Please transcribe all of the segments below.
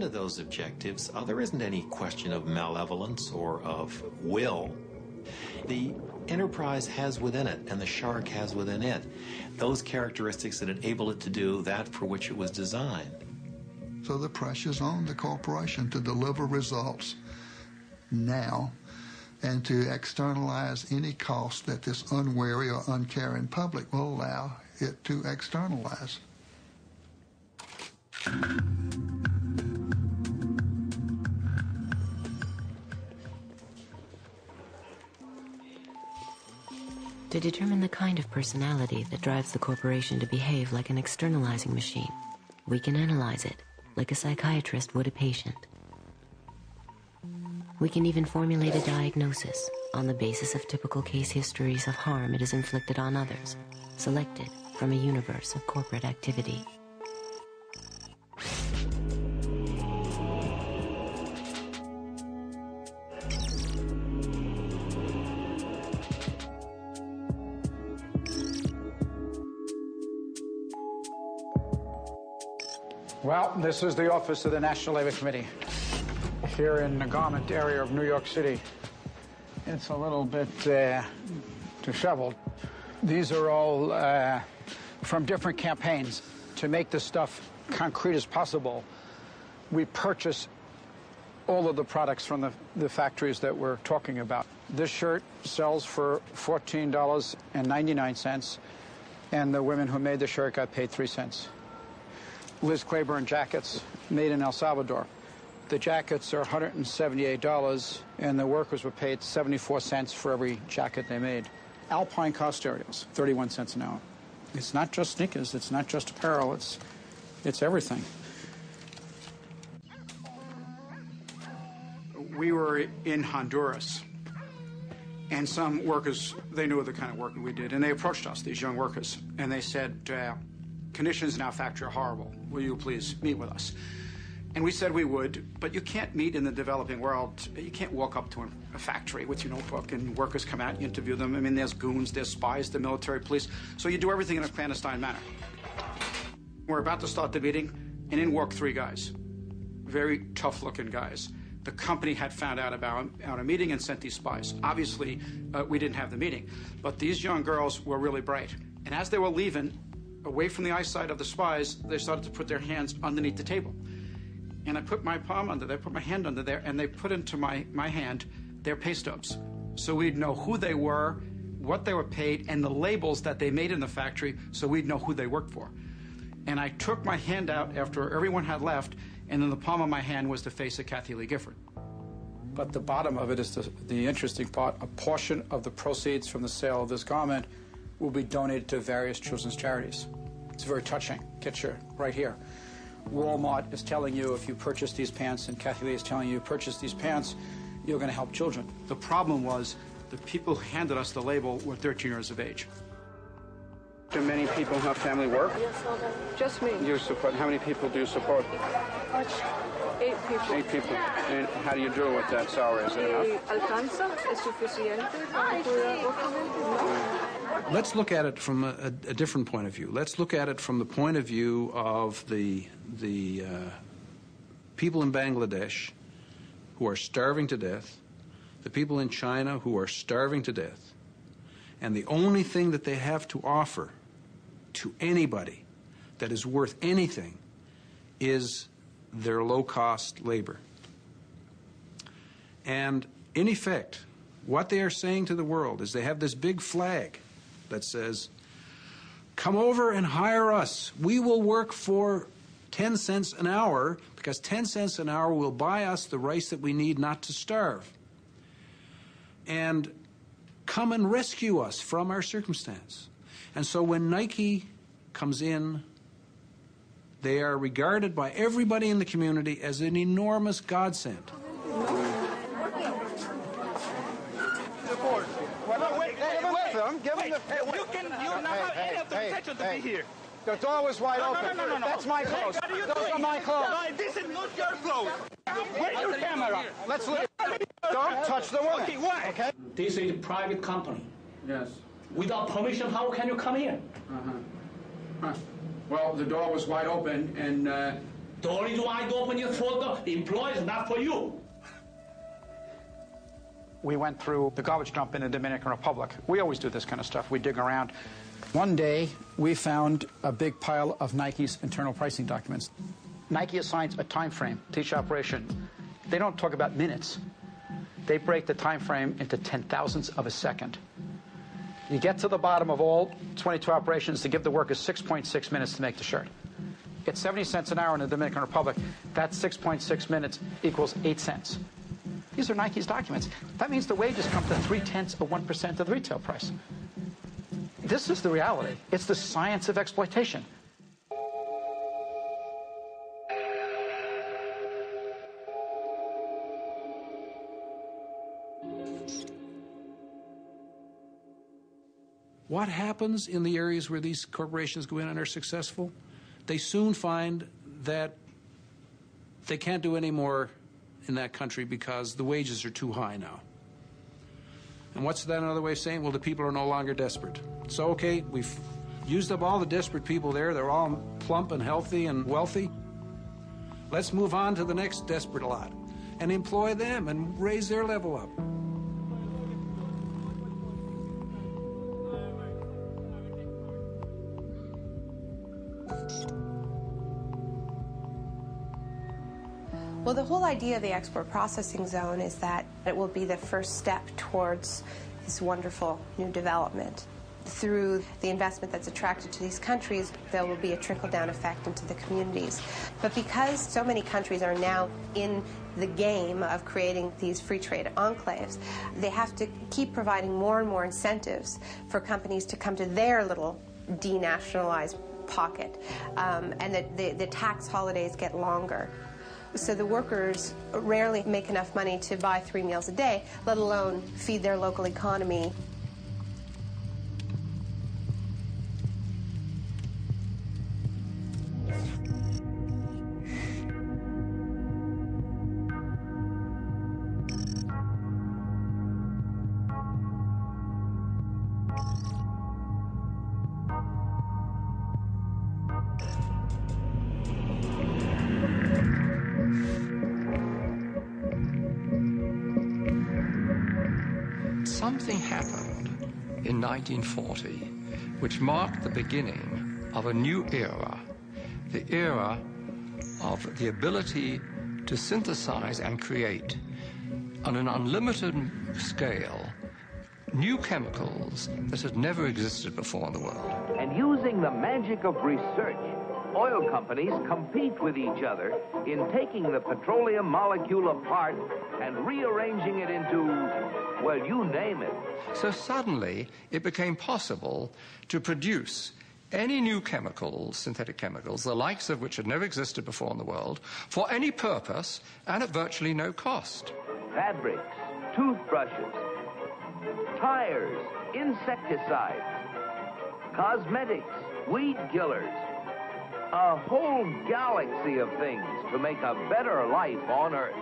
To those objectives, there isn't any question of malevolence or of will. The enterprise has within it, and the shark has within it, those characteristics that enable it to do that for which it was designed. So the pressure's on the corporation to deliver results now and to externalize any cost that this unwary or uncaring public will allow it to externalize. To determine the kind of personality that drives the corporation to behave like an externalizing machine, we can analyze it like a psychiatrist would a patient. We can even formulate a diagnosis on the basis of typical case histories of harm it has inflicted on others, selected from a universe of corporate activity. Well, this is the office of the National Labor Committee here in the garment area of New York City. It's a little bit disheveled. These are all from different campaigns. To make this stuff concrete as possible, we purchase all of the products from the factories that we're talking about. This shirt sells for $14.99, and the women who made the shirt got paid 3 cents. Liz Claiborne jackets made in El Salvador. The jackets are $178, and the workers were paid 74 cents for every jacket they made. Alpine car stereos, 31 cents an hour. It's not just sneakers, it's not just apparel, it's everything. We were in Honduras, and some workers, they knew the kind of work we did, and they approached us, these young workers, and they said, conditions in our factory are horrible. Will you please meet with us? And we said we would, but you can't meet in the developing world. You can't walk up to a factory with your notebook and workers come out and you interview them. I mean, there's goons, there's spies, the military police. So you do everything in a clandestine manner. We're about to start the meeting, and in walk 3 guys. Very tough-looking guys. The company had found out about our meeting and sent these spies. Obviously, we didn't have the meeting. But these young girls were really bright. And as they were leaving, away from the eyesight of the spies, they started to put their hands underneath the table. And I put my palm under there, put my hand under there, and they put into my hand their pay stubs. So we'd know who they were, what they were paid, and the labels that they made in the factory, so we'd know who they worked for. And I took my hand out after everyone had left, and in the palm of my hand was the face of Kathy Lee Gifford. But the bottom of it is the interesting part. A portion of the proceeds from the sale of this garment will be donated to various children's charities. It's very touching. Get you right here. Walmart is telling you if you purchase these pants, and Kathy Lee is telling you purchase these pants, you're going to help children. The problem was the people who handed us the label were 13 years of age. Do many people in her family work? Yes, just me. You support, how many people do you support? 8 people. 8 people. And how do you do with that salary? Is it enough? ¿Alcanza? ¿Es suficiente para cuidar No. Let's look at it from a different point of view. Let's look at it from the point of view of the people in Bangladesh who are starving to death, the people in China who are starving to death, and the only thing that they have to offer to anybody that is worth anything is their low-cost labor. And in effect, what they are saying to the world is they have this big flag that says, come over and hire us. We will work for 10 cents an hour because 10 cents an hour will buy us the rice that we need not to starve. And come and rescue us from our circumstance. And so when Nike comes in, they are regarded by everybody in the community as an enormous godsend. You're not have any of the protection to be here. The door was wide open. No. That's my clothes. Those are my clothes. No, this is not your clothes. Where's your camera? Let's leave. Don't touch the woman. Okay, why? Okay. This is a private company. Yes. Without permission, how can you come in? Well, the door was wide open, and The only reason why I don't open it for the employees, not for you. We went through the garbage dump in the Dominican Republic. We always do this kind of stuff. We dig around. One day, we found a big pile of Nike's internal pricing documents. Nike assigns a time frame to each operation. They don't talk about minutes. They break the time frame into 10,000ths of a second. You get to the bottom of all 22 operations to give the workers 6.6 minutes to make the shirt. It's 70 cents an hour in the Dominican Republic. That's 6.6 minutes equals 8 cents. These are Nike's documents. That means the wages come to 0.3% of the retail price. This is the reality. It's the science of exploitation. What happens in the areas where these corporations go in and are successful? They soon find that they can't do any more in that country because the wages are too high now. And what's that another way of saying? Well, the people are no longer desperate. So, okay, we've used up all the desperate people there. They're all plump and healthy and wealthy. Let's move on to the next desperate lot and employ them and raise their level up. Well, the whole idea of the export processing zone is that it will be the first step towards this wonderful new development. Through the investment that's attracted to these countries, there will be a trickle-down effect into the communities. But because so many countries are now in the game of creating these free trade enclaves, they have to keep providing more and more incentives for companies to come to their little denationalized pocket, and that the tax holidays get longer. So the workers rarely make enough money to buy 3 meals a day, let alone feed their local economy. Something happened in 1940 which marked the beginning of a new era, the era of the ability to synthesize and create on an unlimited scale new chemicals that had never existed before in the world. And using the magic of research, oil companies compete with each other in taking the petroleum molecule apart and rearranging it into, well, you name it. So suddenly it became possible to produce any new chemicals, synthetic chemicals, the likes of which had never existed before in the world, for any purpose and at virtually no cost. Fabrics, toothbrushes, tires, insecticides, cosmetics, weed killers, a whole galaxy of things to make a better life on Earth.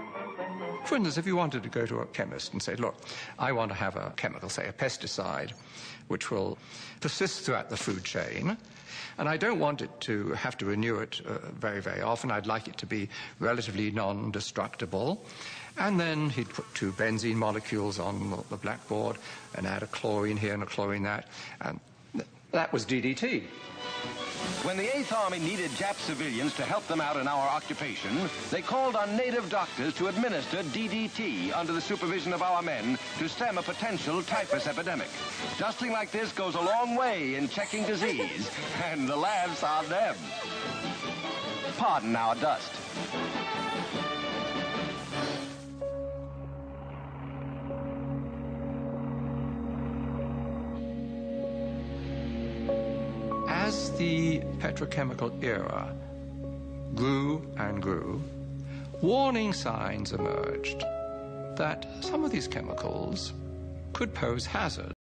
For instance, if you wanted to go to a chemist and say, look, I want to have a chemical, say a pesticide, which will persist throughout the food chain, and I don't want it to have to renew it very, very often. I'd like it to be relatively non-destructible. And then he'd put 2 benzene molecules on the blackboard and add a chlorine here and a chlorine that, and that was DDT. When the 8th Army needed Jap civilians to help them out in our occupation, they called on native doctors to administer DDT under the supervision of our men to stem a potential typhus epidemic. Dusting like this goes a long way in checking disease, and the laughs on them. Pardon our dust. As the petrochemical era grew and grew, warning signs emerged that some of these chemicals could pose hazards.